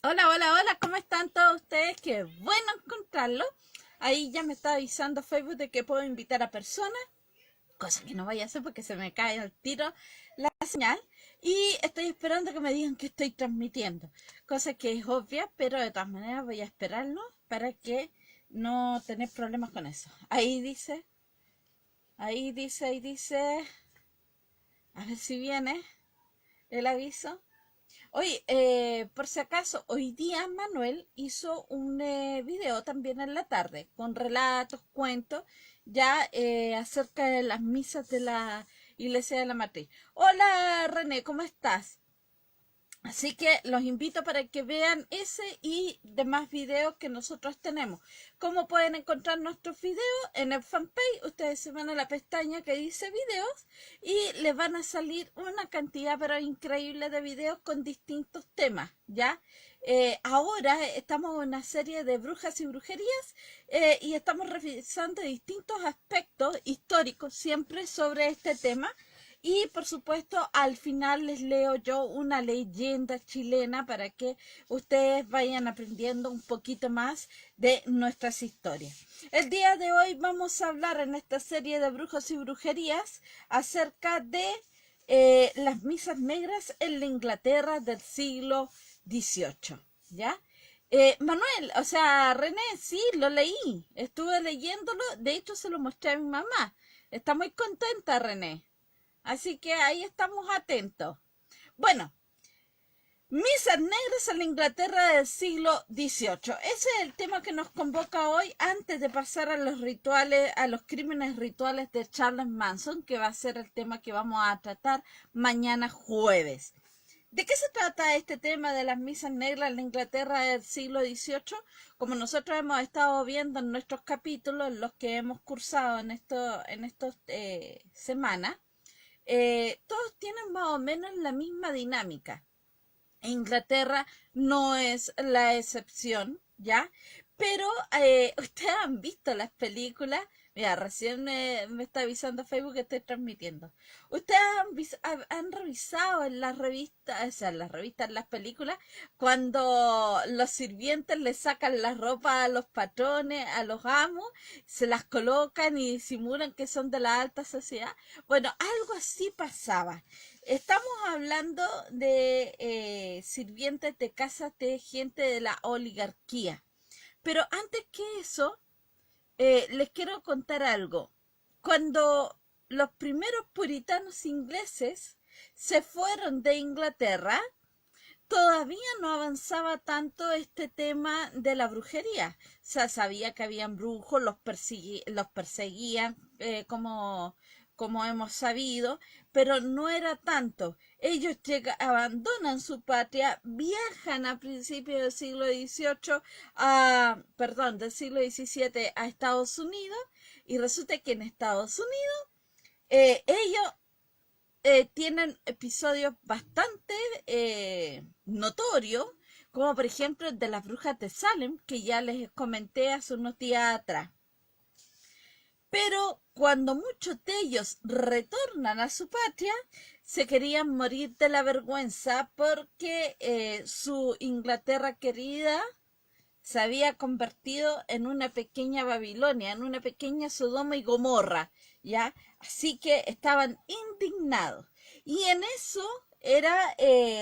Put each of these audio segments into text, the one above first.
Hola, hola, hola, ¿cómo están todos ustedes? Qué bueno encontrarlos. Ahí ya me está avisando Facebook de que puedo invitar a personas, cosa que no vaya a hacer porque se me cae al tiro la señal. Y estoy esperando que me digan que estoy transmitiendo, cosa que es obvia, pero de todas maneras voy a esperarlo para que no tener problemas con eso. Ahí dice, a ver si viene el aviso. Oye, por si acaso, hoy día Manuel hizo un video también en la tarde con relatos, cuentos, ya acerca de las misas de la Iglesia de la Matriz. Hola René, ¿cómo estás? Así que los invito para que vean ese y demás videos que nosotros tenemos. ¿Cómo pueden encontrar nuestros videos? En el fanpage, ustedes se van a la pestaña que dice videos y les van a salir una cantidad pero increíble de videos con distintos temas, ¿ya? Ahora estamos en una serie de brujas y brujerías y estamos revisando distintos aspectos históricos siempre sobre este tema y por supuesto, al final les leo yo una leyenda chilena para que ustedes vayan aprendiendo un poquito más de nuestras historias. El día de hoy vamos a hablar en esta serie de brujos y brujerías acerca de las misas negras en la Inglaterra del siglo XVIII, ¿ya? Manuel, o sea, René, sí, lo leí, estuve leyéndolo, de hecho se lo mostré a mi mamá. Está muy contenta, René. Así que ahí estamos atentos. Bueno, misas negras en la Inglaterra del siglo XVIII. Ese es el tema que nos convoca hoy antes de pasar a los rituales, a los crímenes rituales de Charles Manson, que va a ser el tema que vamos a tratar mañana jueves. ¿De qué se trata este tema de las misas negras en la Inglaterra del siglo XVIII? Como nosotros hemos estado viendo en nuestros capítulos, los que hemos cursado en estos semanas, todos tienen más o menos la misma dinámica. Inglaterra no es la excepción, ¿ya? Pero ustedes han visto las películas. Mira, recién me está avisando Facebook que estoy transmitiendo. Ustedes han revisado en las revistas, o sea, en las revistas, en las películas, cuando los sirvientes le sacan la ropa a los patrones, a los amos, se las colocan y disimulan que son de la alta sociedad. Bueno, algo así pasaba. Estamos hablando de sirvientes de casas de gente de la oligarquía. Pero antes que eso, les quiero contar algo. Cuando los primeros puritanos ingleses se fueron de Inglaterra, todavía no avanzaba tanto este tema de la brujería. O sea, sabía que habían brujos, los perseguían como hemos sabido, pero no era tanto. Ellos abandonan su patria, viajan a principios del siglo XVIII, del siglo XVII a Estados Unidos, y resulta que en Estados Unidos ellos tienen episodios bastante notorios, como por ejemplo el de las brujas de Salem, que ya les comenté hace unos días atrás. Pero cuando muchos de ellos retornan a su patria, se querían morir de la vergüenza porque su Inglaterra querida se había convertido en una pequeña Babilonia, en una pequeña Sodoma y Gomorra, ¿ya? Así que estaban indignados. Y en eso era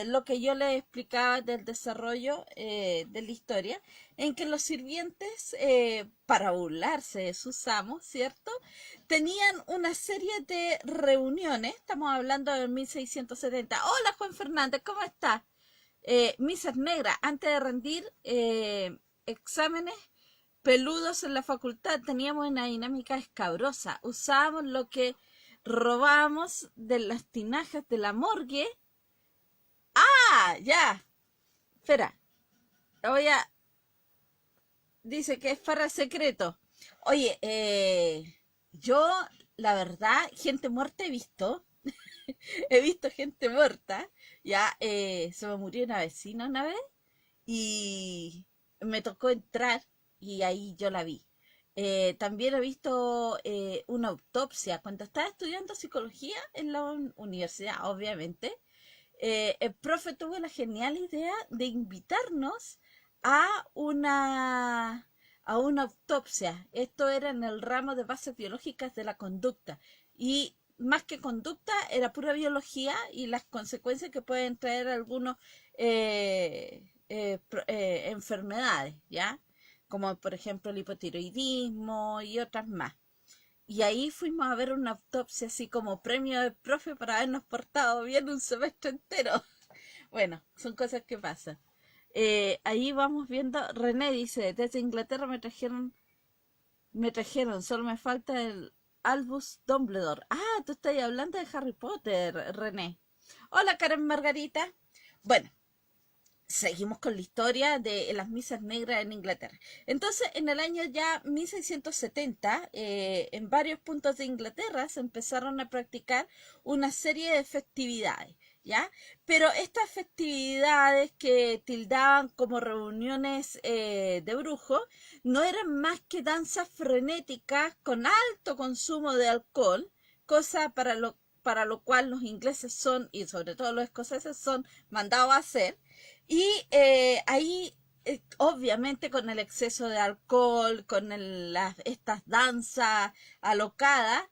lo que yo les explicaba del desarrollo de la historia, en que los sirvientes, para burlarse de sus amos, ¿cierto? Tenían una serie de reuniones, estamos hablando de 1670. Hola Juan Fernández, ¿cómo estás? Misas negras, antes de rendir exámenes peludos en la facultad, teníamos una dinámica escabrosa. Usábamos lo que robábamos de las tinajas de la morgue. Ah, ya. Espera, voy a... Dice que es para secreto. Oye, yo, la verdad, gente muerta he visto. He visto gente muerta. Ya, se me murió una vecina una vez y me tocó entrar y ahí yo la vi. También he visto una autopsia cuando estaba estudiando psicología en la universidad, obviamente. el profe tuvo la genial idea de invitarnos a una, a una autopsia. Esto era en el ramo de bases biológicas de la conducta. Y más que conducta, era pura biología y las consecuencias que pueden traer algunos enfermedades, ¿ya? Como por ejemplo el hipotiroidismo y otras más. Y ahí fuimos a ver una autopsia así como premio del profe por habernos portado bien un semestre entero. Bueno, son cosas que pasan. Ahí vamos viendo, René dice, desde Inglaterra me trajeron, solo me falta el Albus Dumbledore. Ah, tú estás hablando de Harry Potter, René. Hola, Karen Margarita. Bueno, seguimos con la historia de las misas negras en Inglaterra. Entonces, en el año ya 1670, en varios puntos de Inglaterra se empezaron a practicar una serie de festividades, ¿ya? Pero estas festividades que tildaban como reuniones de brujos no eran más que danzas frenéticas con alto consumo de alcohol, cosa para lo cual los ingleses son, y sobre todo los escoceses, son mandados a hacer. Y ahí, obviamente, con el exceso de alcohol, con estas danzas alocadas,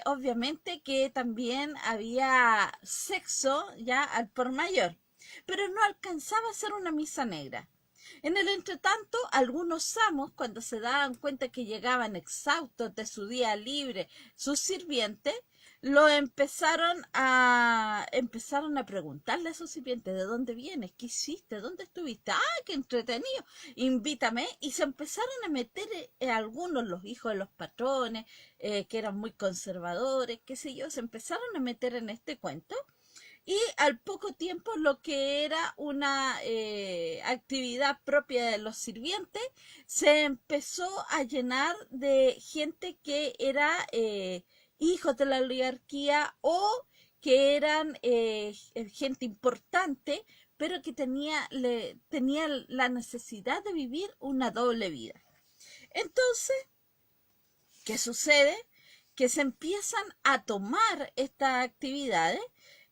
obviamente que también había sexo ya al por mayor, pero no alcanzaba a ser una misa negra. En el entretanto, algunos amos, cuando se daban cuenta que llegaban exhaustos de su día libre, sus sirvientes, empezaron a preguntarle a sus sirvientes: ¿de dónde vienes? ¿Qué hiciste? ¿Dónde estuviste? ¡Ah, qué entretenido! Invítame. Y se empezaron a meter algunos, los hijos de los patrones, que eran muy conservadores, qué sé yo, se empezaron a meter en este cuento. Y al poco tiempo lo que era una actividad propia de los sirvientes se empezó a llenar de gente que era hijos de la oligarquía o que eran gente importante, pero que tenía la necesidad de vivir una doble vida. Entonces, ¿qué sucede? Que se empiezan a tomar estas actividades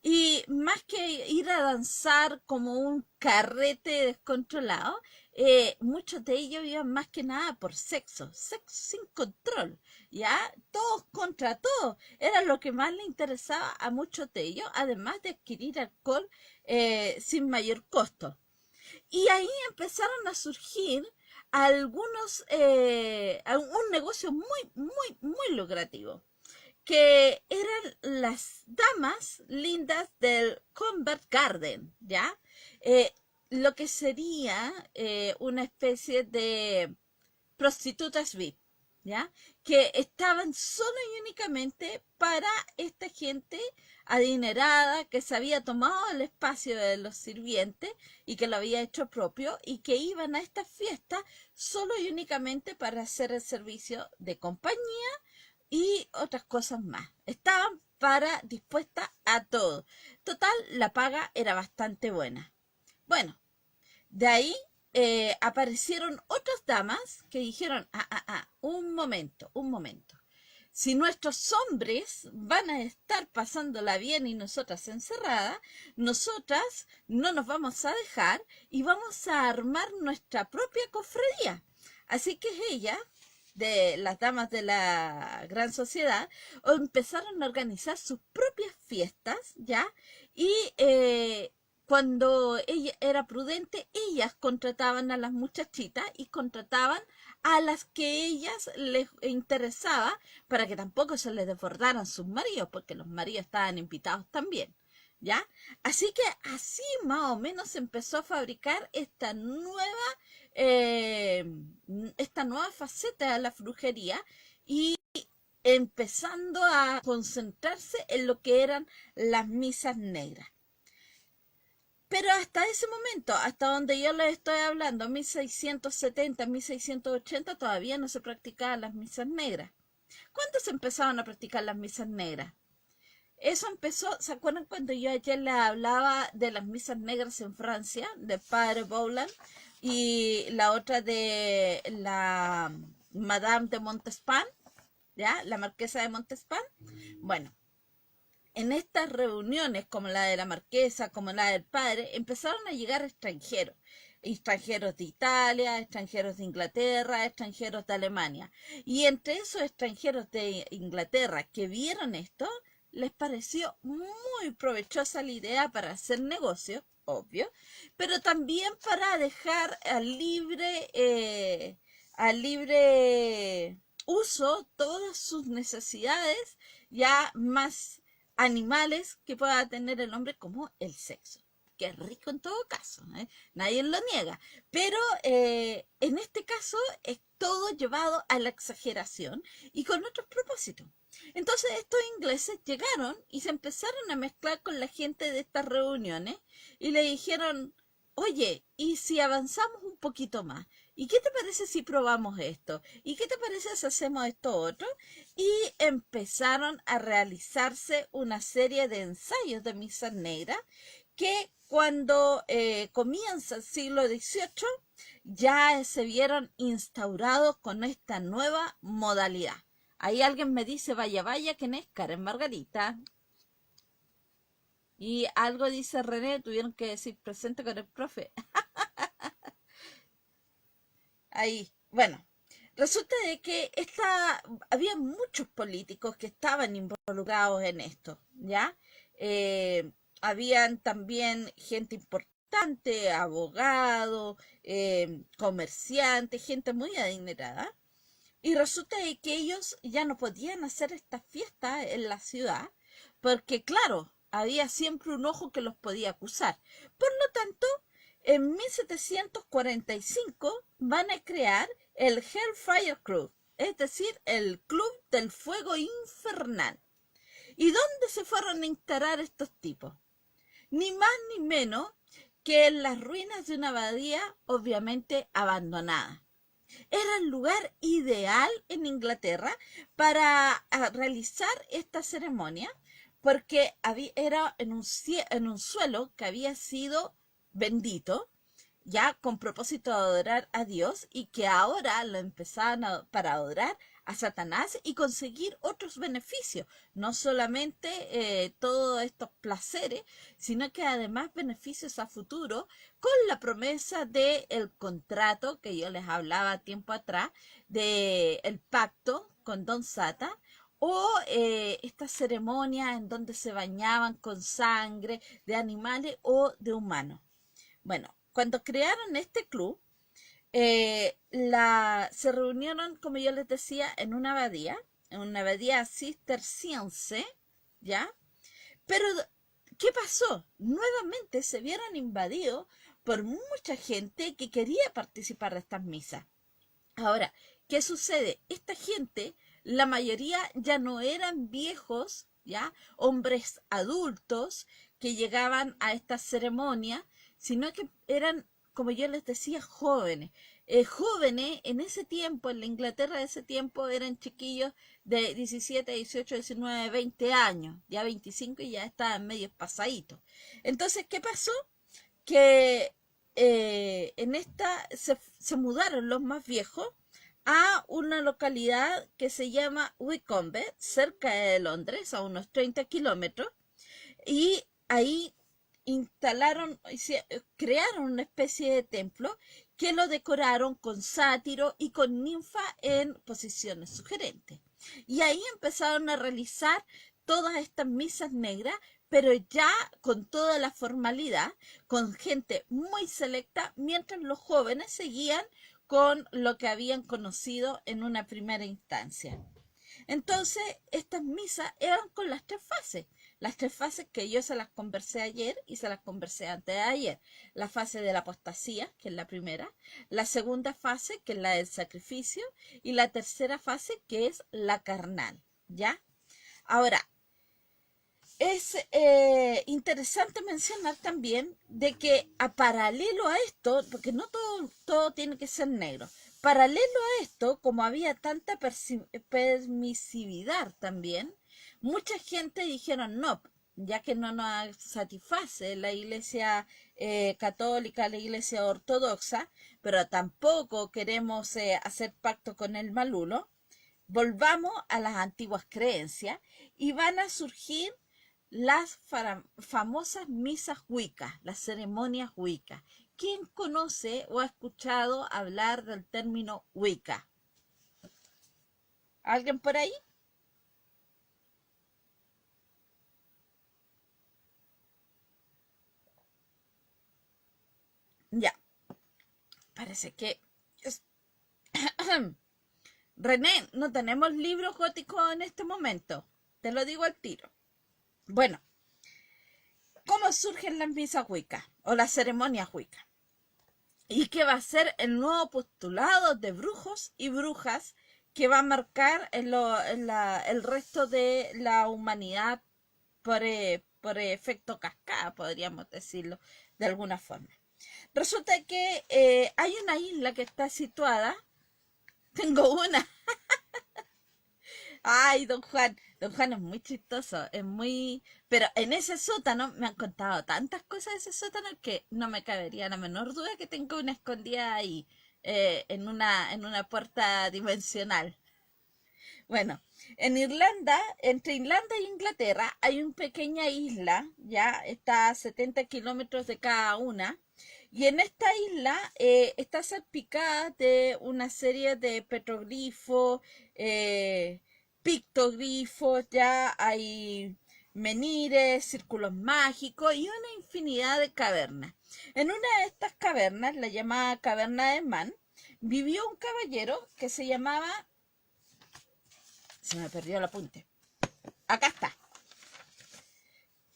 y más que ir a danzar como un carrete descontrolado, muchos de ellos iban más que nada por sexo, sexo sin control, ¿ya? Todos contra todos, era lo que más le interesaba a muchos de ellos, además de adquirir alcohol sin mayor costo. Y ahí empezaron a surgir un negocio muy, muy, muy lucrativo, que eran las damas lindas del Convent Garden, ¿ya? Lo que sería una especie de prostitutas VIP, ¿ya? Que estaban solo y únicamente para esta gente adinerada que se había tomado el espacio de los sirvientes y que lo había hecho propio y que iban a estas fiestas solo y únicamente para hacer el servicio de compañía y otras cosas más. Estaban dispuestas a todo. Total, la paga era bastante buena. Bueno, de ahí aparecieron otras damas que dijeron: un momento, un momento. Si nuestros hombres van a estar pasándola bien y nosotras encerradas, nosotras no nos vamos a dejar y vamos a armar nuestra propia cofradía. Así que ella, de las damas de la gran sociedad, empezaron a organizar sus propias fiestas, ¿ya? Y cuando ella era prudente, ellas contrataban a las muchachitas y contrataban a las que ellas les interesaba para que tampoco se les desbordaran sus maridos, porque los maridos estaban invitados también, ¿ya? Así que así más o menos se empezó a fabricar eh, esta nueva faceta de la brujería y empezando a concentrarse en lo que eran las misas negras. Pero hasta ese momento, hasta donde yo les estoy hablando, 1670, 1680, todavía no se practicaban las misas negras. ¿Cuándo se empezaron a practicar las misas negras? Eso empezó, ¿se acuerdan cuando yo ayer les hablaba de las misas negras en Francia, de Padre Boulan, y la otra de la Madame de Montespan, ¿ya? La Marquesa de Montespan. Bueno, en estas reuniones, como la de la marquesa, como la del padre, empezaron a llegar extranjeros. Extranjeros de Italia, extranjeros de Inglaterra, extranjeros de Alemania. Y entre esos extranjeros de Inglaterra que vieron esto, les pareció muy provechosa la idea para hacer negocio, obvio, pero también para dejar al libre uso todas sus necesidades ya más animales que pueda tener el hombre, como el sexo, que es rico en todo caso, ¿eh? Nadie lo niega, pero en este caso es todo llevado a la exageración y con otros propósitos. Entonces estos ingleses llegaron y se empezaron a mezclar con la gente de estas reuniones y le dijeron, oye, ¿y si avanzamos un poquito más? ¿Y qué te parece si probamos esto? ¿Y qué te parece si hacemos esto otro? Y empezaron a realizarse una serie de ensayos de misas negras que cuando comienza el siglo XVIII ya se vieron instaurados con esta nueva modalidad. Ahí alguien me dice, vaya, vaya, ¿quién es? Karen Margarita. Y algo dice René, tuvieron que decir presente con el profe. Ahí, bueno, resulta de que había muchos políticos que estaban involucrados en esto, ¿ya? Habían también gente importante, abogados, comerciantes, gente muy adinerada. Y resulta de que ellos ya no podían hacer estas fiestas en la ciudad, porque claro, había siempre un ojo que los podía acusar. Por lo tanto, en 1745 van a crear el Hellfire Club, es decir, el Club del Fuego Infernal. ¿Y dónde se fueron a instalar estos tipos? Ni más ni menos que en las ruinas de una abadía, obviamente abandonada. Era el lugar ideal en Inglaterra para realizar esta ceremonia, porque era en un suelo que había sido bendito, ya con propósito de adorar a Dios, y que ahora lo empezaban para adorar a Satanás y conseguir otros beneficios, no solamente todos estos placeres, sino que además beneficios a futuro, con la promesa del contrato que yo les hablaba tiempo atrás, del pacto con Don Sata, o esta ceremonia en donde se bañaban con sangre de animales o de humanos. Bueno, cuando crearon este club, se reunieron, como yo les decía, en una abadía cisterciense, ¿ya? Pero, ¿qué pasó? Nuevamente se vieron invadidos por mucha gente que quería participar de estas misas. Ahora, ¿qué sucede? Esta gente, la mayoría ya no eran viejos, ¿ya? Hombres adultos que llegaban a esta ceremonia, sino que eran, como yo les decía, jóvenes. Jóvenes en ese tiempo, en la Inglaterra de ese tiempo, eran chiquillos de 17, 18, 19, 20 años, ya 25 y ya estaban medio pasaditos. Entonces, ¿qué pasó? Que en esta se mudaron los más viejos a una localidad que se llama Wycombe, cerca de Londres, a unos 30 kilómetros, y ahí crearon una especie de templo que lo decoraron con sátiro y con ninfa en posiciones sugerentes. Y ahí empezaron a realizar todas estas misas negras, pero ya con toda la formalidad, con gente muy selecta, mientras los jóvenes seguían con lo que habían conocido en una primera instancia. Entonces, estas misas eran con las tres fases que yo se las conversé ayer y se las conversé antes de ayer. La fase de la apostasía, que es la primera, la segunda fase, que es la del sacrificio, y la tercera fase, que es la carnal, ¿ya? Ahora, es interesante mencionar también de que a paralelo a esto, porque no todo tiene que ser negro, paralelo a esto, como había tanta permisividad también, mucha gente dijeron no, ya que no nos satisface la iglesia católica, la iglesia ortodoxa, pero tampoco queremos hacer pacto con el malulo, volvamos a las antiguas creencias y van a surgir las famosas misas Wicca, las ceremonias Wicca. ¿Quién conoce o ha escuchado hablar del término Wicca? ¿Alguien por ahí? Ya, parece que... René, no tenemos libros góticos en este momento. Te lo digo al tiro. Bueno, ¿cómo surgen las misas Wicca o las ceremonias Wicca? Y qué va a ser el nuevo postulado de brujos y brujas que va a marcar el resto de la humanidad por efecto cascada, podríamos decirlo de alguna forma. Resulta que hay una isla que está situada, tengo una, ay, don Juan es muy chistoso, es muy... Pero en ese sótano me han contado tantas cosas de ese sótano que no me cabería la menor duda que tengo una escondida ahí, en una puerta dimensional. Bueno, en Irlanda, entre Irlanda e Inglaterra, hay una pequeña isla, ya está a 70 kilómetros de cada una, y en esta isla está salpicada de una serie de petroglifos, pictogrifos, ya hay menires, círculos mágicos y una infinidad de cavernas. En una de estas cavernas, la llamada Caverna de Man, vivió un caballero que se llamaba... Se me perdió el apunte. Acá está.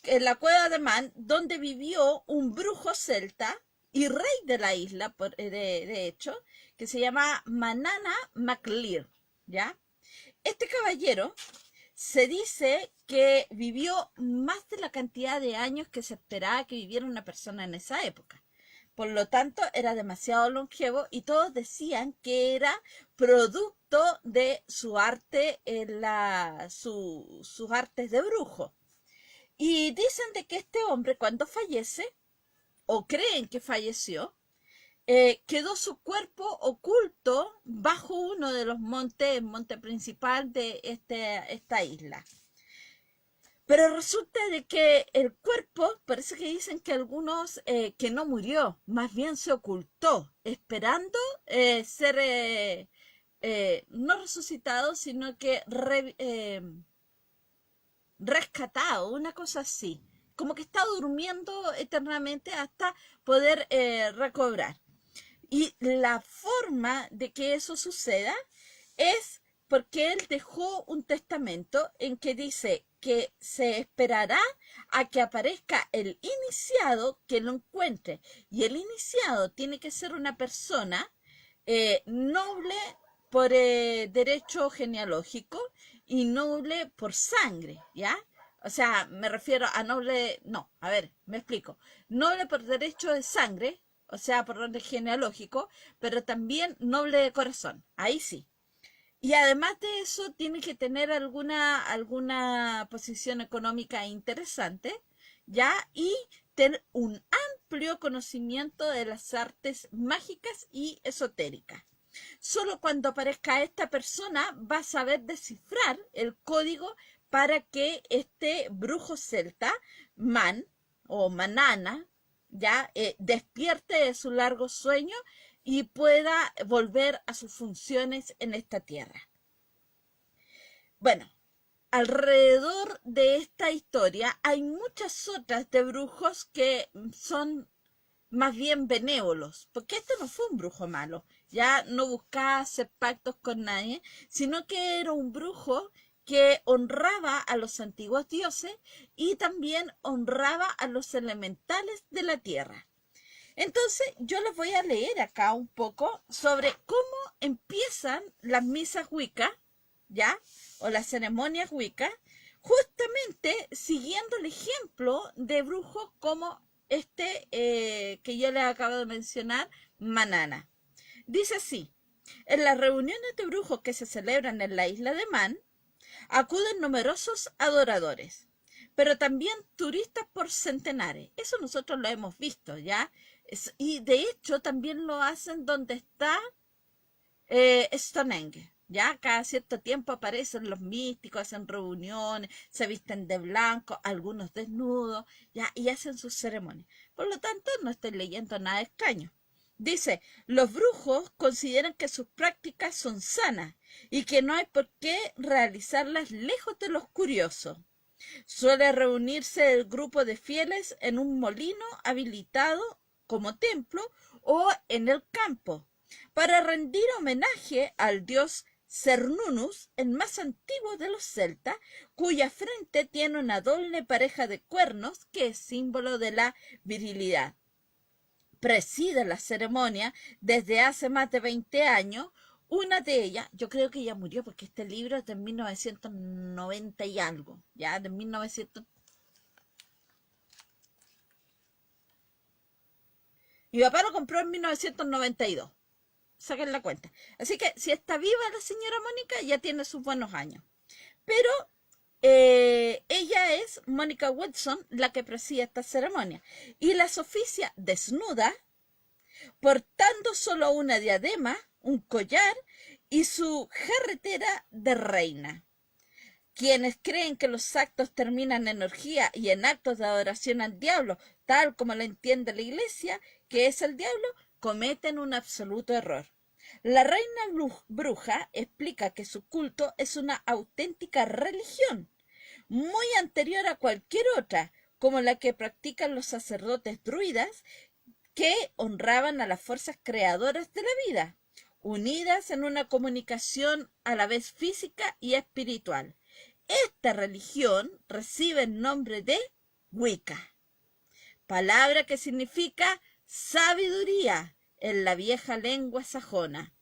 En la cueva de Man, donde vivió un brujo celta y rey de la isla, de hecho, que se llama Manana MacLear, ¿ya? Este caballero se dice que vivió más de la cantidad de años que se esperaba que viviera una persona en esa época. Por lo tanto, era demasiado longevo y todos decían que era producto de su arte, sus artes de brujo. Y dicen de que este hombre cuando fallece, o creen que falleció, quedó su cuerpo oculto bajo uno de los montes, el monte principal de esta isla. Pero resulta de que el cuerpo, parece que dicen que algunos que no murió, más bien se ocultó, esperando ser no resucitado, sino que rescatado, una cosa así. Como que está durmiendo eternamente hasta poder recobrar. Y la forma de que eso suceda es porque él dejó un testamento en que dice que se esperará a que aparezca el iniciado que lo encuentre. Y el iniciado tiene que ser una persona noble por derecho genealógico y noble por sangre, ¿ya? O sea, me refiero a noble, no, a ver, me explico. Noble por derecho de sangre, o sea, por orden genealógico, pero también noble de corazón, ahí sí. Y además de eso, tiene que tener alguna posición económica interesante, ¿ya? Y tener un amplio conocimiento de las artes mágicas y esotéricas. Solo cuando aparezca esta persona va a saber descifrar el código para que este brujo celta, Man o Manana, ya despierte de su largo sueño y pueda volver a sus funciones en esta tierra. Bueno, alrededor de esta historia hay muchas otras de brujos que son más bien benévolos, porque este no fue un brujo malo, ya no buscaba hacer pactos con nadie, sino que era un brujo que honraba a los antiguos dioses y también honraba a los elementales de la tierra. Entonces, yo les voy a leer acá un poco sobre cómo empiezan las misas Wicca, ¿ya? O las ceremonias Wicca, justamente siguiendo el ejemplo de brujos como que yo les acabo de mencionar, Manana. Dice así: en las reuniones de brujos que se celebran en la isla de Man, acuden numerosos adoradores, pero también turistas por centenares. Eso nosotros lo hemos visto, ¿ya? Y de hecho también lo hacen donde está Stonehenge, Ya cada cierto tiempo aparecen los místicos, hacen reuniones, se visten de blanco, algunos desnudos, ya, y hacen sus ceremonias. Por lo tanto, no estoy leyendo nada extraño. Dice, los brujos consideran que sus prácticas son sanas y que no hay por qué realizarlas lejos de los curiosos. Suele reunirse el grupo de fieles en un molino habilitado como templo o en el campo para rendir homenaje al dios Cernunnos, el más antiguo de los celtas, cuya frente tiene una doble pareja de cuernos que es símbolo de la virilidad. Preside la ceremonia desde hace más de 20 años. Una de ellas, yo creo que ya murió porque este libro es de 1990 y algo, ya de 1900. Mi papá lo compró en 1992. Saquen la cuenta. Así que si está viva la señora Mónica, ya tiene sus buenos años. Pero ella es Mónica Watson la que preside esta ceremonia. Y las oficia desnuda, portando solo una diadema, un collar y su jarretera de reina. Quienes creen que los actos terminan en orgía y en actos de adoración al diablo, tal como lo entiende la iglesia, que es el diablo, cometen un absoluto error. La reina bruja explica que su culto es una auténtica religión, muy anterior a cualquier otra, como la que practican los sacerdotes druidas, que honraban a las fuerzas creadoras de la vida, unidas en una comunicación a la vez física y espiritual. Esta religión recibe el nombre de Wicca, palabra que significa sabiduría en la vieja lengua sajona,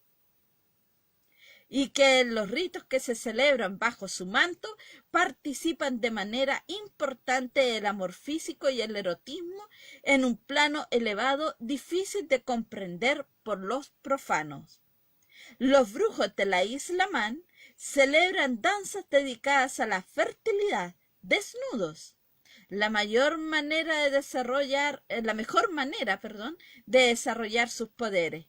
y que en los ritos que se celebran bajo su manto participan de manera importante el amor físico y el erotismo en un plano elevado difícil de comprender por los profanos. Los brujos de la isla Man celebran danzas dedicadas a la fertilidad, desnudos. La mejor manera, de desarrollar sus poderes.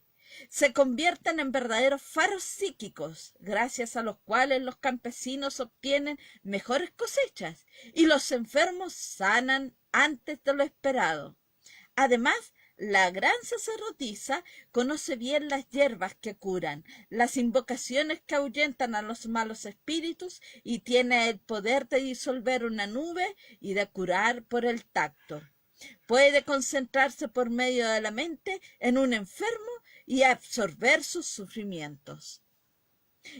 Se convierten en verdaderos faros psíquicos, gracias a los cuales los campesinos obtienen mejores cosechas y los enfermos sanan antes de lo esperado. Además, la gran sacerdotisa conoce bien las hierbas que curan, las invocaciones que ahuyentan a los malos espíritus y tiene el poder de disolver una nube y de curar por el tacto. Puede concentrarse por medio de la mente en un enfermo y absorber sus sufrimientos.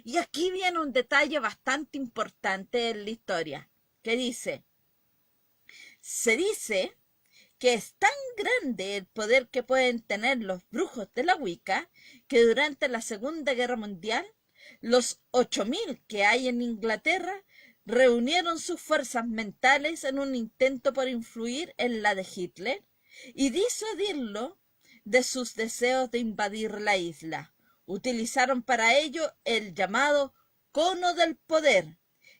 Y aquí viene un detalle bastante importante en la historia, que se dice que es tan grande el poder que pueden tener los brujos de la Wicca que durante la Segunda Guerra Mundial los 8.000 que hay en Inglaterra reunieron sus fuerzas mentales en un intento por influir en la de Hitler y disuadirlo de sus deseos de invadir la isla. Utilizaron para ello el llamado cono del poder,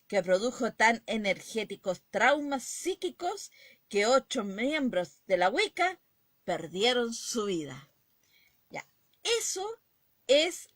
que produjo tan energéticos traumas psíquicos que 8 miembros de la Wicca perdieron su vida. Ya, eso es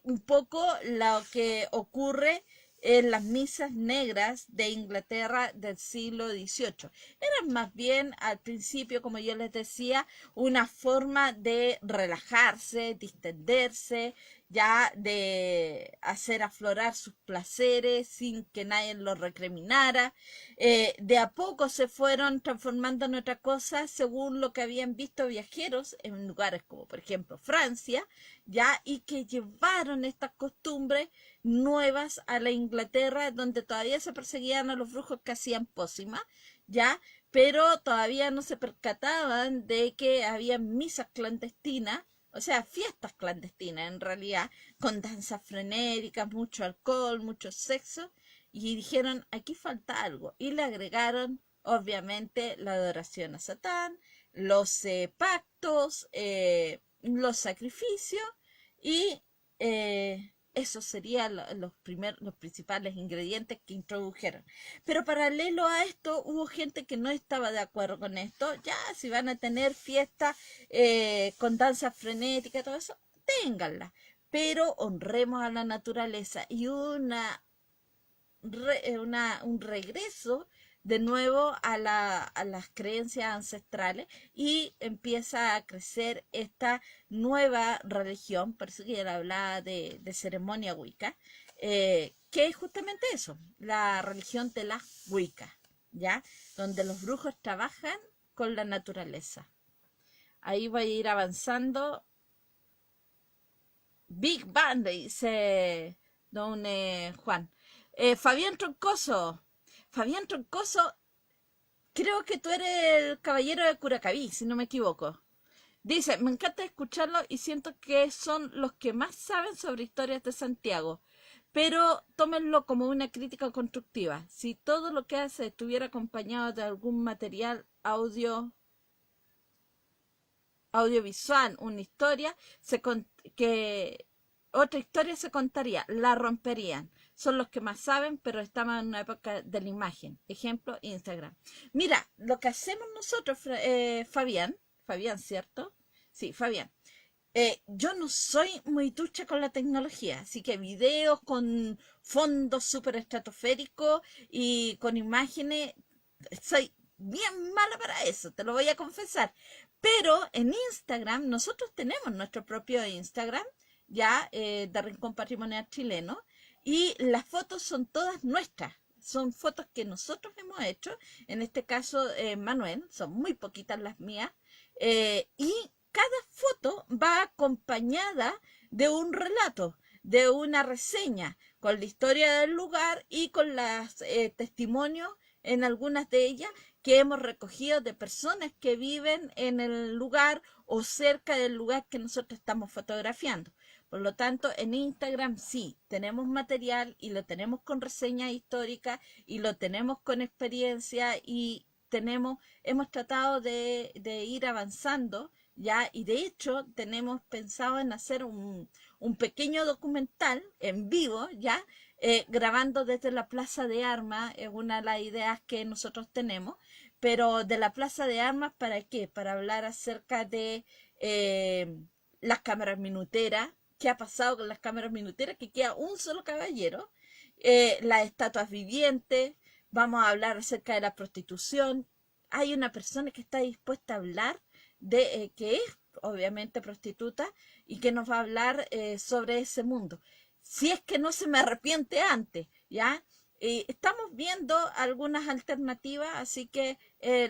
un poco lo que ocurre en las misas negras de Inglaterra del siglo XVIII. Eran más bien al principio, como yo les decía, una forma de relajarse, distenderse, ya de hacer aflorar sus placeres sin que nadie los recriminara. De a poco se fueron transformando en otra cosa según lo que habían visto viajeros en lugares como por ejemplo Francia, ya, y que llevaron estas costumbres nuevas a la Inglaterra, donde todavía se perseguían a los brujos que hacían pócimas, ya, pero todavía no se percataban de que había misas clandestinas, o sea, fiestas clandestinas en realidad, con danzas frenéticas, mucho alcohol, mucho sexo, y dijeron, aquí falta algo, y le agregaron, obviamente, la adoración a Satán, los pactos, los sacrificios, y esos serían los principales ingredientes que introdujeron. Pero paralelo a esto, hubo gente que no estaba de acuerdo con esto. Ya, si van a tener fiestas con danza frenética, todo eso, ténganla. pero honremos a la naturaleza y un regreso de nuevo a las creencias ancestrales y empieza a crecer esta nueva religión, por eso que ya hablaba de ceremonia Wicca, que es justamente eso, la religión de la Wicca, ¿ya? Donde los brujos trabajan con la naturaleza. Ahí voy a ir avanzando. Big Bang, dice don Juan. Fabián Troncoso. Fabián Troncoso, creo que tú eres el caballero de Curacaví, si no me equivoco. Dice, me encanta escucharlo y siento que son los que más saben sobre historias de Santiago, pero tómenlo como una crítica constructiva. Si todo lo que hace estuviera acompañado de algún material audiovisual, una historia, que otra historia se contaría, la romperían. Son los que más saben, pero estamos en una época de la imagen. Ejemplo, Instagram. Mira, lo que hacemos nosotros, Fabián, ¿cierto? Sí, Fabián. Yo no soy muy ducha con la tecnología, así que videos con fondos súper estratosféricos y con imágenes, soy bien mala para eso, te lo voy a confesar. Pero en Instagram, nosotros tenemos nuestro propio Instagram, ya de Rincón Patrimonial Chileno, y las fotos son todas nuestras. Son fotos que nosotros hemos hecho, en este caso Manuel, son muy poquitas las mías, y cada foto va acompañada de un relato, de una reseña, con la historia del lugar y con los testimonios en algunas de ellas que hemos recogido de personas que viven en el lugar o cerca del lugar que nosotros estamos fotografiando. Por lo tanto, en Instagram sí, tenemos material y lo tenemos con reseña histórica y lo tenemos con experiencia y hemos tratado de ir avanzando, ¿ya? Y de hecho tenemos pensado en hacer un pequeño documental en vivo, ¿ya? Grabando desde la Plaza de Armas, es una de las ideas que nosotros tenemos, pero de la Plaza de Armas, ¿para qué? Para hablar acerca de las cámaras minuteras, qué ha pasado con las cámaras minuteras, que queda un solo caballero, las estatuas vivientes, vamos a hablar acerca de la prostitución. Hay una persona que está dispuesta a hablar de que es obviamente prostituta y que nos va a hablar sobre ese mundo. Si es que no se me arrepiente antes, ¿ya? Estamos viendo algunas alternativas, así que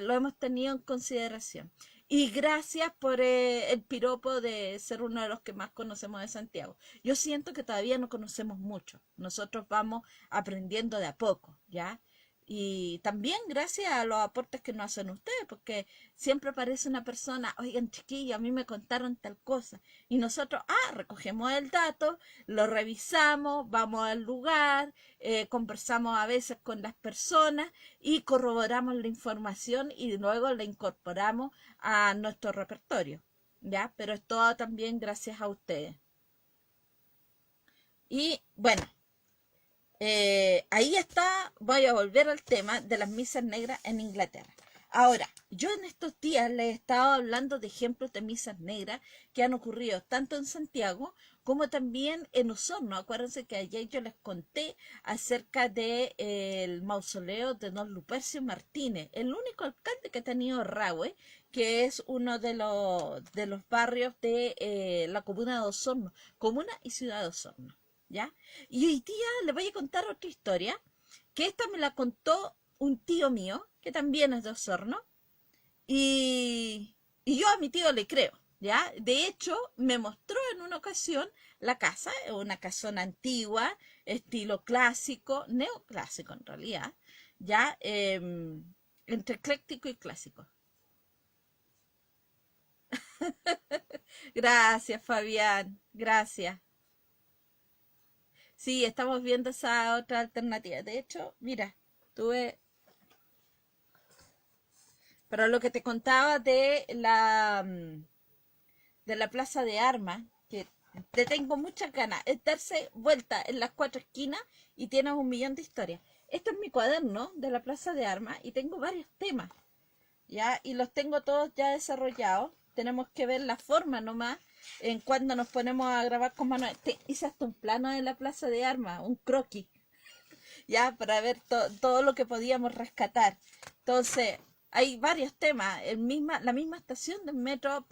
lo hemos tenido en consideración. Y gracias por el piropo de ser uno de los que más conocemos de Santiago. Yo siento que todavía no conocemos mucho. Nosotros vamos aprendiendo de a poco, ¿ya? Y también gracias a los aportes que nos hacen ustedes, porque siempre aparece una persona, oigan chiquillos, a mí me contaron tal cosa. Y nosotros, recogemos el dato, lo revisamos, vamos al lugar, conversamos a veces con las personas y corroboramos la información y luego la incorporamos a nuestro repertorio, ¿ya? Pero es todo también gracias a ustedes. Y bueno, ahí está, voy a volver al tema de las misas negras en Inglaterra. Ahora, yo en estos días les he estado hablando de ejemplos de misas negras que han ocurrido tanto en Santiago como también en Osorno. Acuérdense que ayer yo les conté acerca del mausoleo de don Lupercio Martínez, el único alcalde que ha tenido Rahue, que es uno de los barrios de la comuna de Osorno, comuna y ciudad de Osorno. ¿Ya? Y hoy día les voy a contar otra historia, que esta me la contó un tío mío, que también es de Osorno, y yo a mi tío le creo, ¿ya? De hecho, me mostró en una ocasión la casa, una casona antigua, estilo clásico, neoclásico en realidad, ¿ya? Entre ecléctico y clásico. Gracias, Fabián, gracias. Sí, estamos viendo esa otra alternativa. De hecho, mira, tuve, pero lo que te contaba de la Plaza de Armas, que te tengo muchas ganas, es darse vuelta en las cuatro esquinas y tienes un millón de historias. Este es mi cuaderno de la Plaza de Armas y tengo varios temas, ¿ya? Y los tengo todos ya desarrollados. tenemos que ver la forma nomás en cuando nos ponemos a grabar con Manuel. Hice hasta un plano de la Plaza de Armas, un croquis, ya, para ver todo lo que podíamos rescatar. Entonces, hay varios temas. La misma estación del metro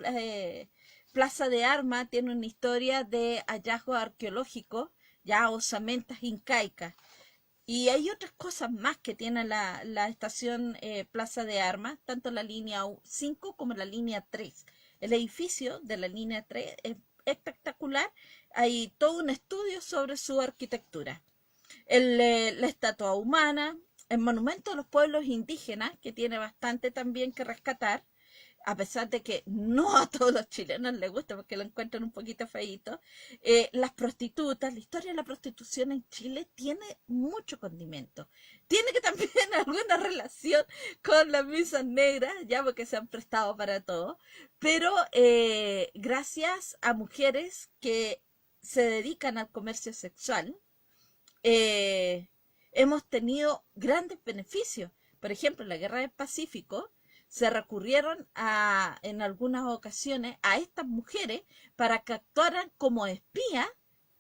Plaza de Armas tiene una historia de hallazgo arqueológico, ya, osamentas incaicas. Y hay otras cosas más que tiene la estación Plaza de Armas, tanto la línea 5 como la línea 3. El edificio de la línea 3 es espectacular. Hay todo un estudio sobre su arquitectura. La estatua humana, el monumento a los pueblos indígenas, que tiene bastante también que rescatar, a pesar de que no a todos los chilenos les gusta porque lo encuentran un poquito feíto. Las prostitutas, la historia de la prostitución en Chile tiene mucho condimento. Tiene que también alguna relación con las misas negras, ya porque se han prestado para todo, pero gracias a mujeres que se dedican al comercio sexual, eh, hemos tenido grandes beneficios. Por ejemplo, en la Guerra del Pacífico se recurrieron en algunas ocasiones a estas mujeres para que actuaran como espías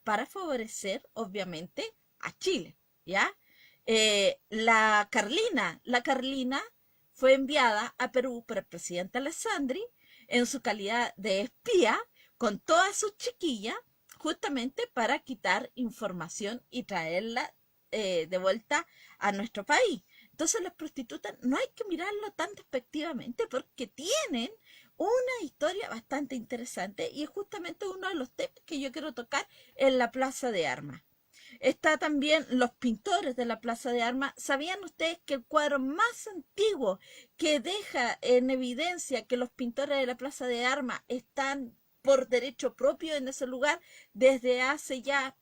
para favorecer, obviamente, a Chile, ¿ya? La Carlina fue enviada a Perú por el presidente Alessandri en su calidad de espía con todas sus chiquillas, justamente para quitar información y traerla de vuelta a nuestro país. Entonces las prostitutas no hay que mirarlo tan despectivamente porque tienen una historia bastante interesante y es justamente uno de los temas que yo quiero tocar en la Plaza de Armas. Está también los pintores de la Plaza de Armas. ¿Sabían ustedes que el cuadro más antiguo que deja en evidencia que los pintores de la Plaza de Armas están por derecho propio en ese lugar desde hace ya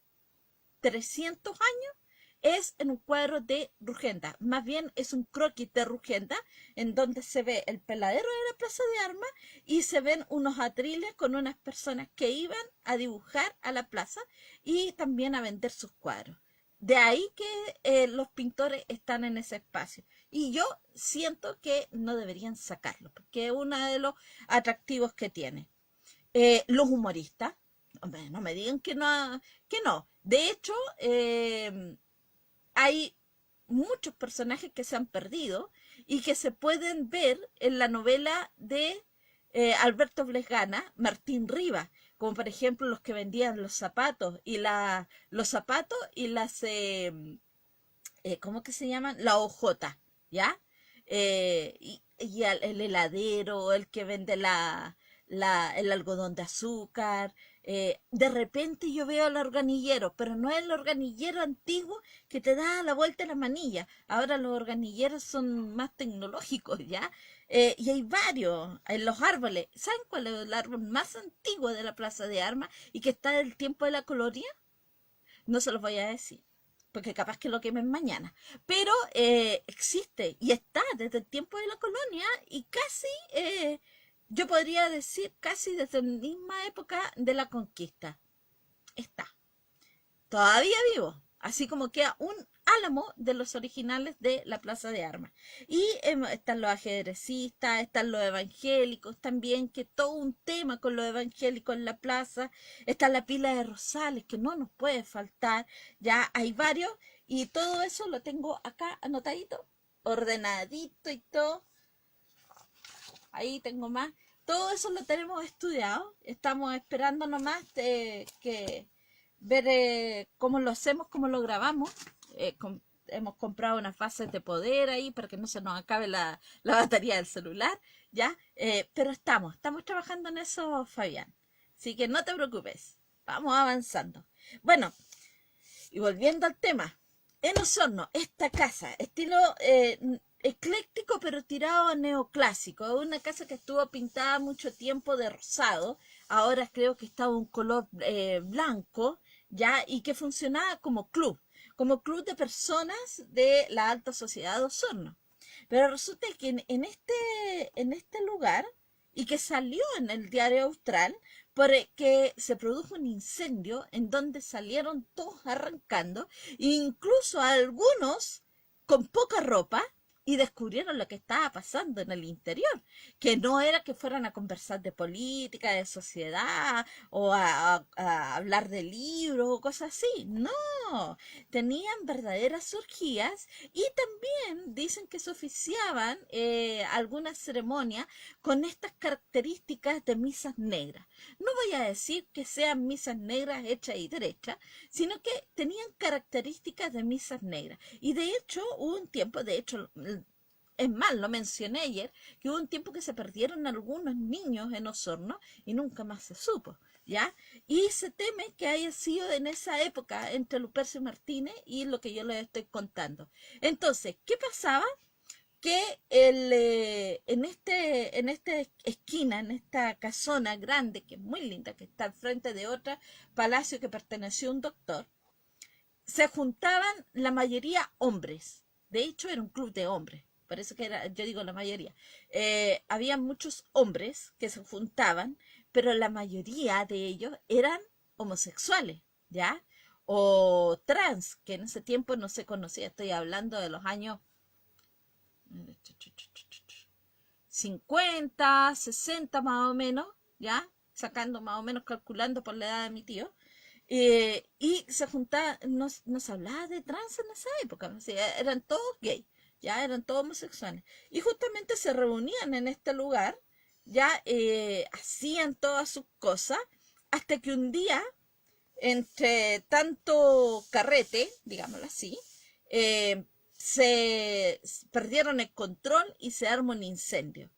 300 años? Es en un cuadro de Rugenda, más bien es un croquis de Rugenda, en donde se ve el peladero de la Plaza de Armas y se ven unos atriles con unas personas que iban a dibujar a la plaza y también a vender sus cuadros. De ahí que los pintores están en ese espacio. Y yo siento que no deberían sacarlo, porque es uno de los atractivos que tiene. Los humoristas, hombre, no me digan que no, que no. De hecho, hay muchos personajes que se han perdido y que se pueden ver en la novela de Alberto Blesgana, Martín Rivas, como por ejemplo los que vendían los zapatos y los zapatos y las ¿cómo que se llaman? La hojota, ¿ya? Y el heladero, el que vende el algodón de azúcar. De repente yo veo al organillero, pero no es el organillero antiguo que te da la vuelta a la manilla. Ahora los organilleros son más tecnológicos, ¿ya? Y hay varios en los árboles. ¿Saben cuál es el árbol más antiguo de la Plaza de Armas y que está del tiempo de la colonia? No se los voy a decir, porque capaz que lo quemen mañana. Pero existe y está desde el tiempo de la colonia y casi, yo podría decir, casi desde la misma época de la conquista. Está todavía vivo, así como queda un álamo de los originales de la Plaza de Armas. Y están los ajedrecistas, están los evangélicos también, que todo un tema con los evangélicos en la plaza. Está la pila de rosales, que no nos puede faltar. Ya hay varios, y todo eso lo tengo acá anotadito, ordenadito y todo. Ahí tengo más. Todo eso lo tenemos estudiado. Estamos esperando nomás que ver cómo lo hacemos, cómo lo grabamos. Hemos comprado unas bases de poder ahí para que no se nos acabe la batería del celular, ¿ya? Pero estamos trabajando en eso, Fabián. Así que no te preocupes, vamos avanzando. Bueno, y volviendo al tema, en Osorno, esta casa, estilo ecléctico pero tirado a neoclásico, una casa que estuvo pintada mucho tiempo de rosado, ahora creo que está un color blanco, ya, y que funcionaba como club de personas de la alta sociedad de Osorno. Pero resulta que en este lugar, y que salió en el diario Austral, porque se produjo un incendio en donde salieron todos arrancando, incluso algunos con poca ropa y descubrieron lo que estaba pasando en el interior, que no era que fueran a conversar de política, de sociedad o a hablar de libros o cosas así, no, tenían verdaderas orgías y también dicen que se oficiaban algunas ceremonias con estas características de misas negras. No voy a decir que sean misas negras hechas y derechas, sino que tenían características de misas negras. Y de hecho, hubo un tiempo, de hecho, es más, lo mencioné ayer, que hubo un tiempo que se perdieron algunos niños en Osorno y nunca más se supo, ¿ya? Y se teme que haya sido en esa época entre Lupercio Martínez y lo que yo les estoy contando. Entonces, ¿qué pasaba? Que en esta esquina, en esta casona grande, que es muy linda, que está al frente de otro palacio que perteneció a un doctor, se juntaban la mayoría hombres. De hecho, era un club de hombres. Por eso que era, yo digo la mayoría. Había muchos hombres que se juntaban, pero la mayoría de ellos eran homosexuales, ¿ya? O trans, que en ese tiempo no se conocía. Estoy hablando de los años 50, 60 más o menos, ¿ya? Sacando más o menos, calculando por la edad de mi tío. Y se juntaba, nos hablaba de trans en esa época, o sea, eran todos gays, ya eran todos homosexuales. Y justamente se reunían en este lugar, ya hacían todas sus cosas, hasta que un día, entre tanto carrete, digámoslo así, eh, se perdieron el control y se armó un incendio.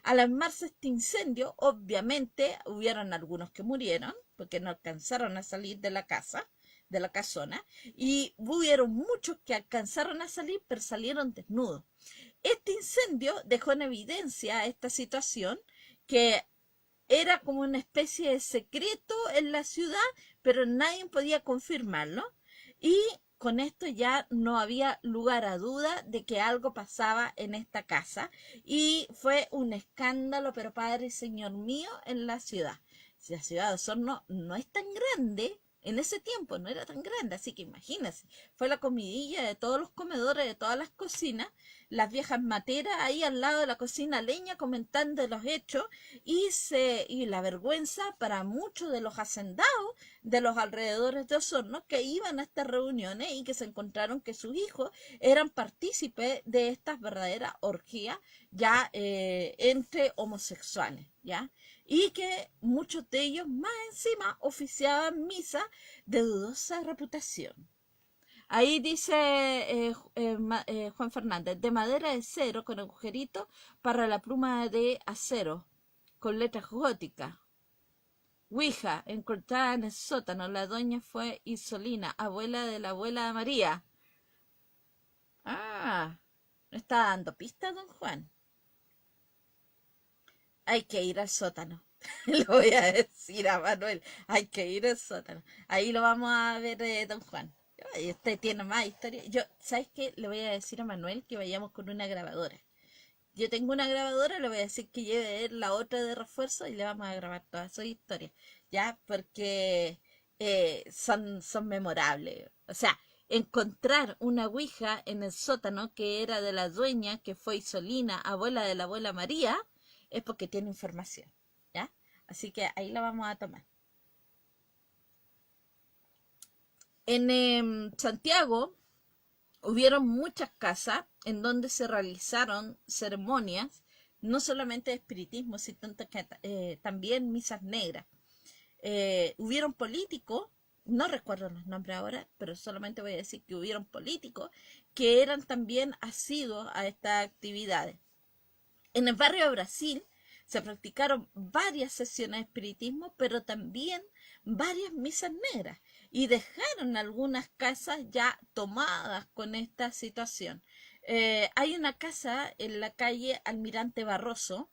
Al armarse este incendio, obviamente hubieron algunos que murieron porque no alcanzaron a salir de la casa, de la casona, y hubieron muchos que alcanzaron a salir, pero salieron desnudos. Este incendio dejó en evidencia esta situación que era como una especie de secreto en la ciudad, pero nadie podía confirmarlo. Y con esto ya no había lugar a duda de que algo pasaba en esta casa. Y fue un escándalo, pero padre y señor mío, en la ciudad. La ciudad de Osorno no es tan grande, en ese tiempo no era tan grande, así que imagínense, fue la comidilla de todos los comedores, de todas las cocinas, las viejas materas ahí al lado de la cocina leña comentando los hechos y la vergüenza para muchos de los hacendados de los alrededores de Osorno que iban a estas reuniones y que se encontraron que sus hijos eran partícipes de estas verdaderas orgías ya entre homosexuales, ¿ya? Y que muchos de ellos más encima oficiaban misa de dudosa reputación. Ahí dice Juan Fernández, de madera de cero con agujerito para la pluma de acero, con letras góticas. Ouija, encontrada en el sótano, la doña fue Isolina, abuela de la abuela de María. Ah, ¿me está dando pistas, don Juan? Hay que ir al sótano. Le voy a decir a Manuel, hay que ir al sótano. Ahí lo vamos a ver, don Juan. Ay, usted tiene más historia. Yo, ¿sabes qué? Le voy a decir a Manuel que vayamos con una grabadora. Yo tengo una grabadora, le voy a decir que lleve él la otra de refuerzo y le vamos a grabar todas sus historias. ¿Ya? Porque son memorables. O sea, encontrar una ouija en el sótano que era de la dueña, que fue Isolina, abuela de la abuela María, es porque tiene información. ¿Ya? Así que ahí la vamos a tomar. En Santiago hubieron muchas casas en donde se realizaron ceremonias, no solamente de espiritismo, sino que también misas negras. Hubieron políticos, no recuerdo los nombres ahora, pero solamente voy a decir que hubieron políticos que eran también asiduos a estas actividades. En el barrio de Brasil se practicaron varias sesiones de espiritismo, pero también varias misas negras, y dejaron algunas casas ya tomadas con esta situación. Hay una casa en la calle Almirante Barroso,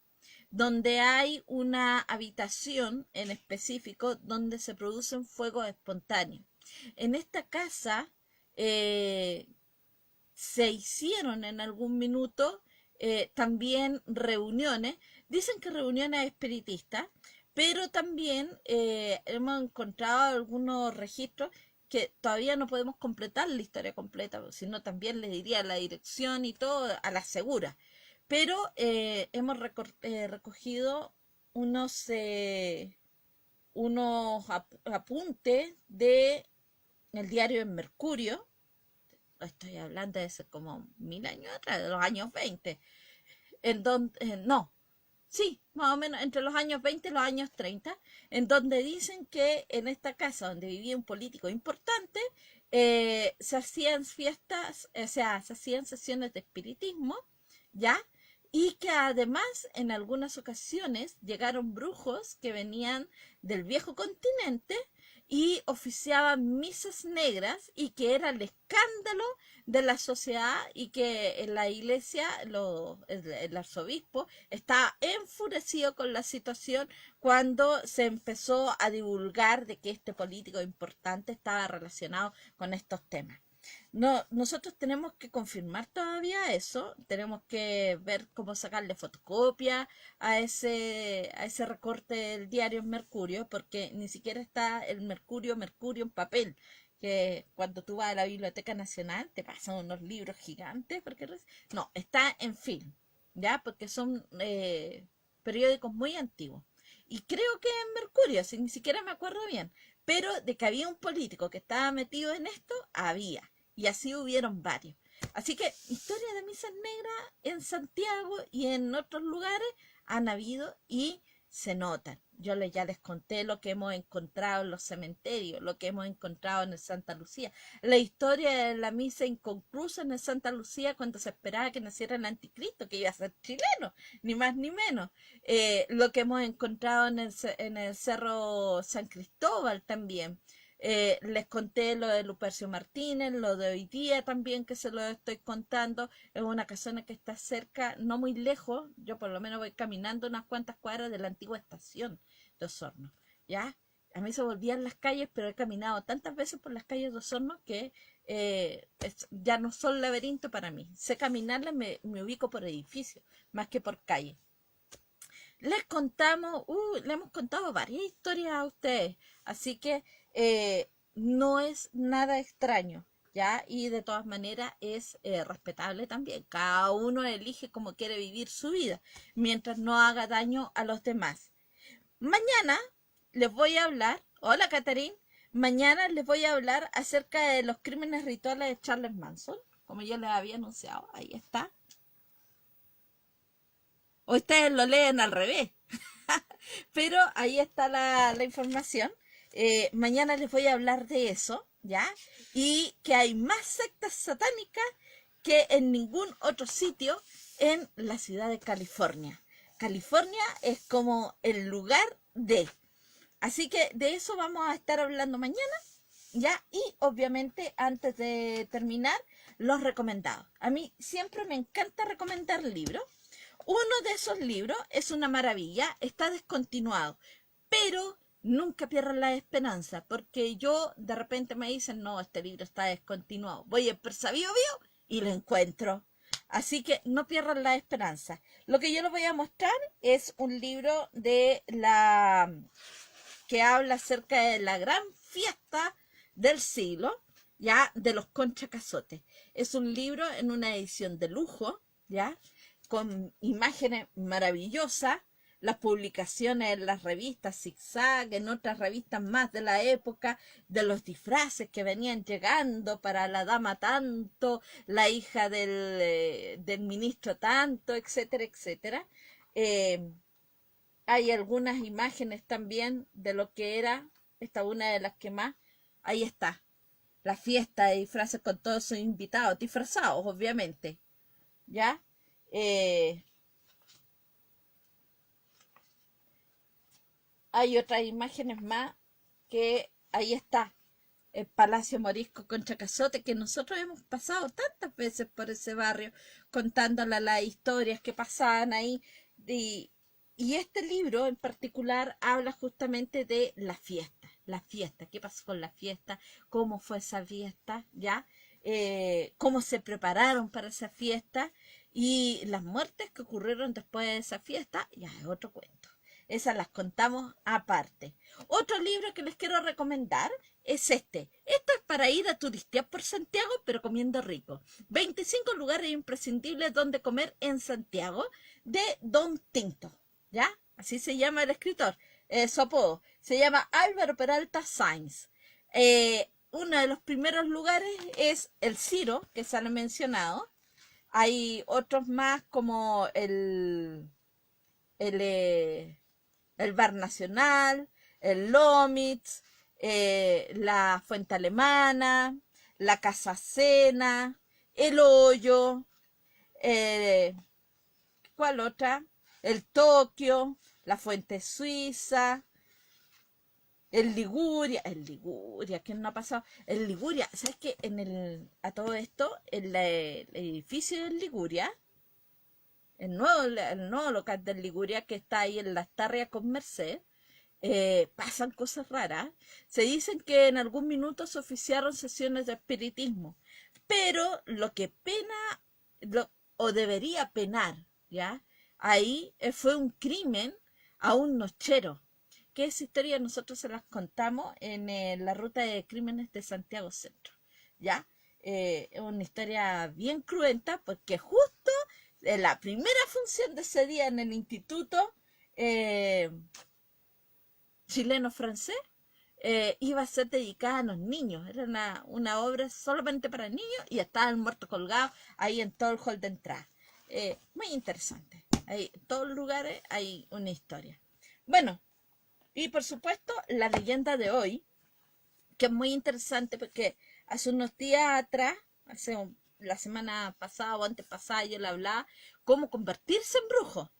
donde hay una habitación en específico donde se producen fuegos espontáneos. En esta casa se hicieron en algún minuto también reuniones, dicen que reuniones espiritistas, pero también hemos encontrado algunos registros que todavía no podemos completar la historia completa, sino también les diría la dirección y todo a la segura. Pero hemos recogido unos, apuntes de el diario El Mercurio. Estoy hablando de hace como 1000 años atrás, de los años 20, en donde, no, sí, más o menos entre los años 20 y los años 30, en donde dicen que en esta casa donde vivía un político importante, se hacían fiestas, o sea, se hacían sesiones de espiritismo, ¿ya? Y que además en algunas ocasiones llegaron brujos que venían del viejo continente y oficiaban misas negras y que era el escándalo de la sociedad y que en la iglesia el arzobispo estaba enfurecido con la situación cuando se empezó a divulgar de que este político importante estaba relacionado con estos temas. No, nosotros tenemos que confirmar todavía eso, tenemos que ver cómo sacarle fotocopia a ese recorte del diario Mercurio, porque ni siquiera está el Mercurio en papel, que cuando tú vas a la Biblioteca Nacional te pasan unos libros gigantes, porque no, está en film, ¿ya? Porque son periódicos muy antiguos. Y creo que en Mercurio, si ni siquiera me acuerdo bien, pero de que había un político que estaba metido en esto, había. Y así hubieron varios. Así que historias de misas negras en Santiago y en otros lugares han habido y se notan. Ya les conté lo que hemos encontrado en los cementerios, lo que hemos encontrado en el Santa Lucía. La historia de la misa inconclusa en el Santa Lucía cuando se esperaba que naciera el anticristo, que iba a ser chileno, ni más ni menos. Lo que hemos encontrado en el Cerro San Cristóbal también. Les conté lo de Lupercio Martínez, lo de hoy día también que se lo estoy contando, es una casona que está cerca, no muy lejos, yo por lo menos voy caminando unas cuantas cuadras de la antigua estación de Osorno, ¿ya? A mí se volvían las calles, pero he caminado tantas veces por las calles de Osorno que ya no son laberinto para mí. Sé caminarlas, me ubico por edificio, más que por calle. Le hemos contado varias historias a ustedes, así que no es nada extraño, ¿ya? Y de todas maneras es respetable también. Cada uno elige cómo quiere vivir su vida, mientras no haga daño a los demás. Mañana les voy a hablar, hola Catherine, mañana les voy a hablar acerca de los crímenes rituales de Charles Manson, como ya les había anunciado, ahí está. O ustedes lo leen al revés. Pero ahí está la información. Mañana les voy a hablar de eso, ¿ya? Y que hay más sectas satánicas que en ningún otro sitio en la ciudad de California. California es como el lugar de. Así que de eso vamos a estar hablando mañana, ¿ya? Y obviamente antes de terminar, los recomendados. A mí siempre me encanta recomendar libros. Uno de esos libros es una maravilla, está descontinuado, pero nunca pierdan la esperanza, porque yo de repente me dicen, no, este libro está descontinuado. Voy a Persa Bio Bio y lo encuentro. Así que no pierdan la esperanza. Lo que yo les voy a mostrar es un libro que habla acerca de la gran fiesta del siglo, ya, de los Concha Cazotes. Es un libro en una edición de lujo, ya, con imágenes maravillosas, las publicaciones en las revistas Zigzag, en otras revistas más de la época, de los disfraces que venían llegando para la dama tanto, la hija del ministro tanto, etcétera, etcétera. Hay algunas imágenes también de lo que era, esta una de las que más, ahí está, la fiesta de disfraces con todos sus invitados, disfrazados, obviamente, ¿ya? Hay otras imágenes más que ahí está, el Palacio Morisco con Chacazote, que nosotros hemos pasado tantas veces por ese barrio contándole las historias que pasaban ahí. Y, y este libro en particular habla justamente de la fiesta, qué pasó con la fiesta, cómo fue esa fiesta, ¿ya? Cómo se prepararon para esa fiesta y las muertes que ocurrieron después de esa fiesta, ya es otro cuento. Esas las contamos aparte. Otro libro que les quiero recomendar es este. Esto es para ir a turistear por Santiago, pero comiendo rico. 25 lugares imprescindibles donde comer en Santiago, de Don Tinto, ¿ya? Así se llama el escritor, su apodo. Se llama Álvaro Peralta Sainz. Uno de los primeros lugares es el Ciro, que sale mencionado. Hay otros más como el, eh, el Bar Nacional, el Lomitz, la Fuente Alemana, la Casa Cena, el Hoyo, eh, ¿cuál otra? El Tokio, la Fuente Suiza, el Liguria, ¿quién no ha pasado? El Liguria, ¿sabes qué? A todo esto, el edificio del Liguria, el nuevo local del Liguria que está ahí en Las Tarrias con Merced, pasan cosas raras. Se dicen que en algún minuto se oficiaron sesiones de espiritismo, pero lo que pena, o debería penar, ¿ya? Ahí fue un crimen a un nochero, que esa historia nosotros se las contamos en la ruta de crímenes de Santiago Centro, ¿ya? Es una historia bien cruenta porque justo en la primera función de ese día en el instituto chileno-francés iba a ser dedicada a los niños. Era una obra solamente para niños y estaba el muerto colgado ahí en todo el hall de entrada. Muy interesante. Ahí, en todos los lugares hay una historia. Bueno, y por supuesto la leyenda de hoy, que es muy interesante porque hace unos días atrás, la semana pasada o antepasada, yo le hablaba cómo convertirse en brujo.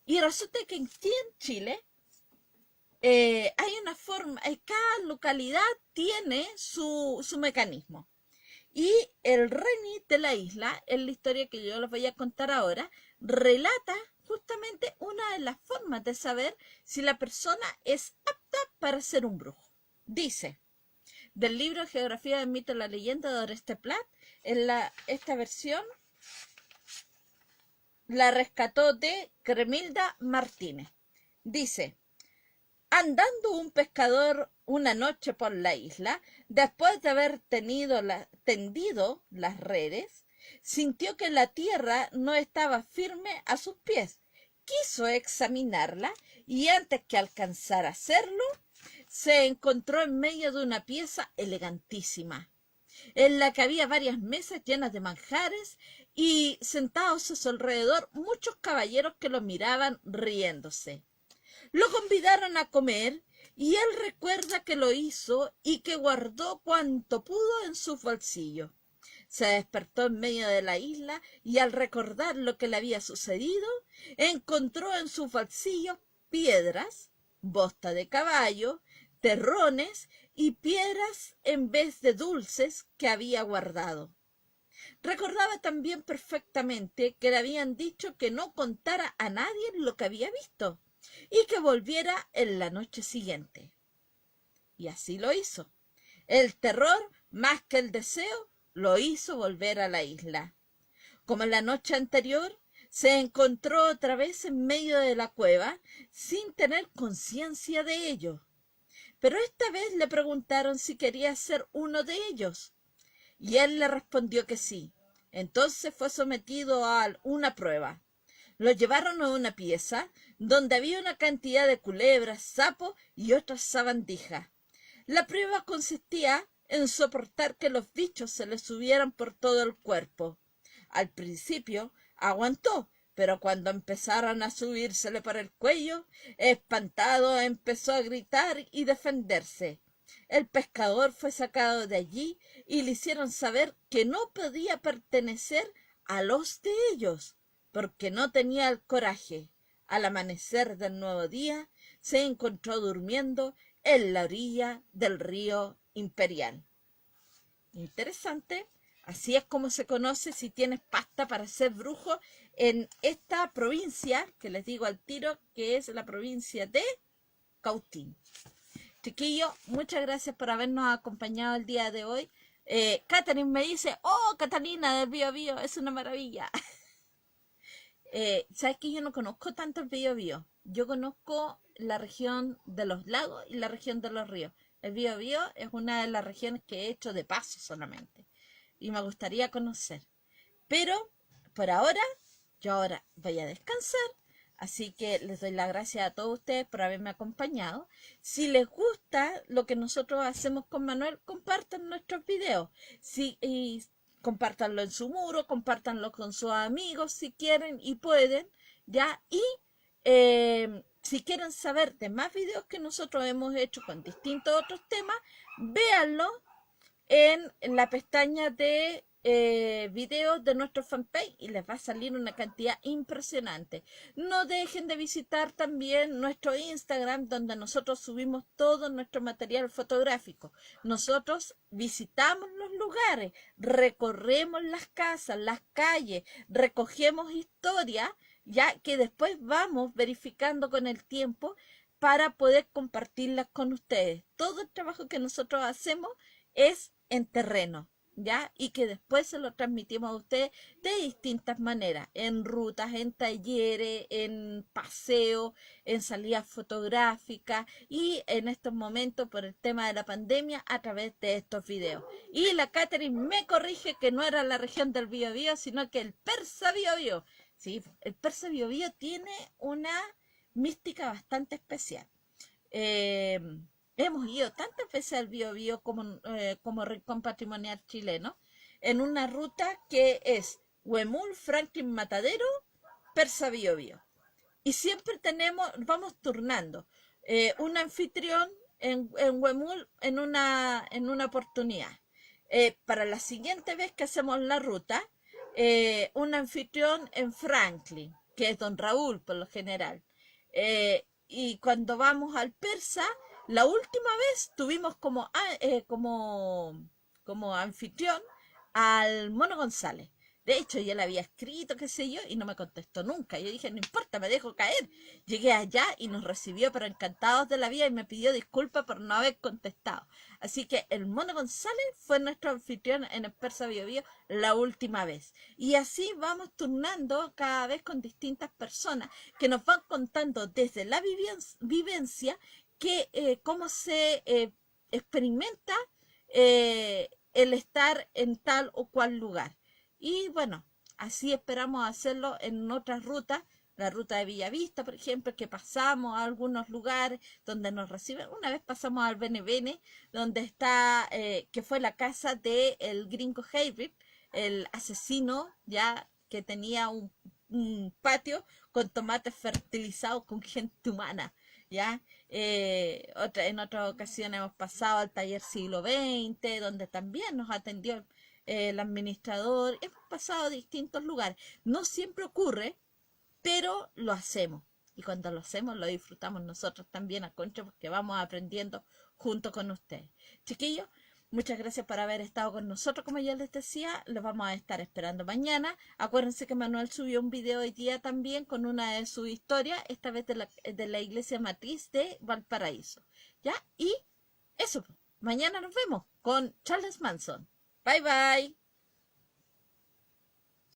Y resulta que aquí en Chile hay una forma, cada localidad tiene su mecanismo. Y el Reni de la isla, en la historia que yo les voy a contar ahora, relata justamente una de las formas de saber si la persona es apta para ser un brujo. Dice, del libro Geografía del mito y la leyenda de Oreste Plat, esta versión la rescató de Cremilda Martínez. Dice, andando un pescador una noche por la isla, después de haber tendido las redes, sintió que la tierra no estaba firme a sus pies. Quiso examinarla y antes que alcanzara a hacerlo, se encontró en medio de una pieza elegantísima, en la que había varias mesas llenas de manjares y sentados a su alrededor muchos caballeros que lo miraban riéndose. Lo convidaron a comer y él recuerda que lo hizo y que guardó cuanto pudo en sus bolsillos. Se despertó en medio de la isla y al recordar lo que le había sucedido, encontró en sus bolsillos piedras, bosta de caballo, terrones y piedras en vez de dulces que había guardado. Recordaba también perfectamente que le habían dicho que no contara a nadie lo que había visto y que volviera en la noche siguiente. Y así lo hizo. El terror, más que el deseo, lo hizo volver a la isla. Como en la noche anterior, se encontró otra vez en medio de la cueva sin tener conciencia de ello. Pero esta vez le preguntaron si quería ser uno de ellos, y él le respondió que sí. Entonces fue sometido a una prueba. Lo llevaron a una pieza donde había una cantidad de culebras, sapos y otras sabandijas. La prueba consistía en soportar que los bichos se le subieran por todo el cuerpo. Al principio aguantó, pero cuando empezaron a subírsele por el cuello, espantado empezó a gritar y defenderse. El pescador fue sacado de allí y le hicieron saber que no podía pertenecer a los de ellos, porque no tenía el coraje. Al amanecer del nuevo día, se encontró durmiendo en la orilla del río Imperial. Interesante. Así es como se conoce si tienes pasta para ser brujo en esta provincia, que les digo al tiro, que es la provincia de Cautín. Chiquillos, muchas gracias por habernos acompañado el día de hoy. Catherine me dice, oh, Catalina del Bío Bío, es una maravilla. ¿Sabes que yo no conozco tanto el Bío Bío? Yo conozco la región de los lagos y la región de los ríos. El Biobío es una de las regiones que he hecho de paso solamente. Y me gustaría conocer. Pero por ahora, yo ahora voy a descansar. Así que les doy las gracias a todos ustedes por haberme acompañado. Si les gusta lo que nosotros hacemos con Manuel, compartan nuestros videos. Y compártanlo en su muro, compártanlo con sus amigos si quieren y pueden, ¿ya? Y si quieren saber de más videos que nosotros hemos hecho con distintos otros temas, véanlo en la pestaña de videos de nuestro fanpage y les va a salir una cantidad impresionante. No dejen de visitar también nuestro Instagram, donde nosotros subimos todo nuestro material fotográfico. Nosotros visitamos los lugares, recorremos las casas, las calles, recogemos historias, ya que después vamos verificando con el tiempo para poder compartirlas con ustedes. Todo el trabajo que nosotros hacemos es en terreno, ¿ya? Y que después se lo transmitimos a ustedes de distintas maneras, en rutas, en talleres, en paseos, en salidas fotográficas y en estos momentos por el tema de la pandemia a través de estos videos. Y la Catherine me corrige que no era la región del Biobío, sino que el Persa Biobío. Sí, el Persa Biobío tiene una mística bastante especial. Hemos ido tantas veces al Biobío como Rincón Patrimonial Chileno, en una ruta que es Huemul, Franklin Matadero, Persa Biobío. Y siempre vamos turnando un anfitrión en Huemul en una oportunidad. Para la siguiente vez que hacemos la ruta, un anfitrión en Franklin, que es don Raúl por lo general. Y cuando vamos al Persa, la última vez tuvimos como anfitrión al Mono González. De hecho, yo le había escrito, qué sé yo, y no me contestó nunca. Yo dije, no importa, me dejo caer. Llegué allá y nos recibió, pero encantados de la vida, y me pidió disculpas por no haber contestado. Así que el Mono González fue nuestro anfitrión en el Persa Biobío la última vez. Y así vamos turnando cada vez con distintas personas que nos van contando desde la vivencia cómo se experimenta el estar en tal o cual lugar. Y bueno, así esperamos hacerlo en otras rutas, la ruta de Villavista, por ejemplo, que pasamos a algunos lugares donde nos reciben. Una vez pasamos al Bene Bene, donde está, que fue la casa del gringo Hybrid, el asesino ya que tenía un patio con tomates fertilizados con gente humana, ¿ya? En otra ocasión hemos pasado al taller siglo XX, donde también nos atendió el administrador. Hemos pasado a distintos lugares. No siempre ocurre, pero lo hacemos. Y cuando lo hacemos, lo disfrutamos nosotros también a concha, porque vamos aprendiendo junto con ustedes. Chiquillos, muchas gracias por haber estado con nosotros. Como ya les decía, los vamos a estar esperando mañana. Acuérdense que Manuel subió un video hoy día también con una de sus historias, esta vez de la iglesia matriz de Valparaíso. ¿Ya? Y eso, mañana nos vemos con Charles Manson. Bye bye.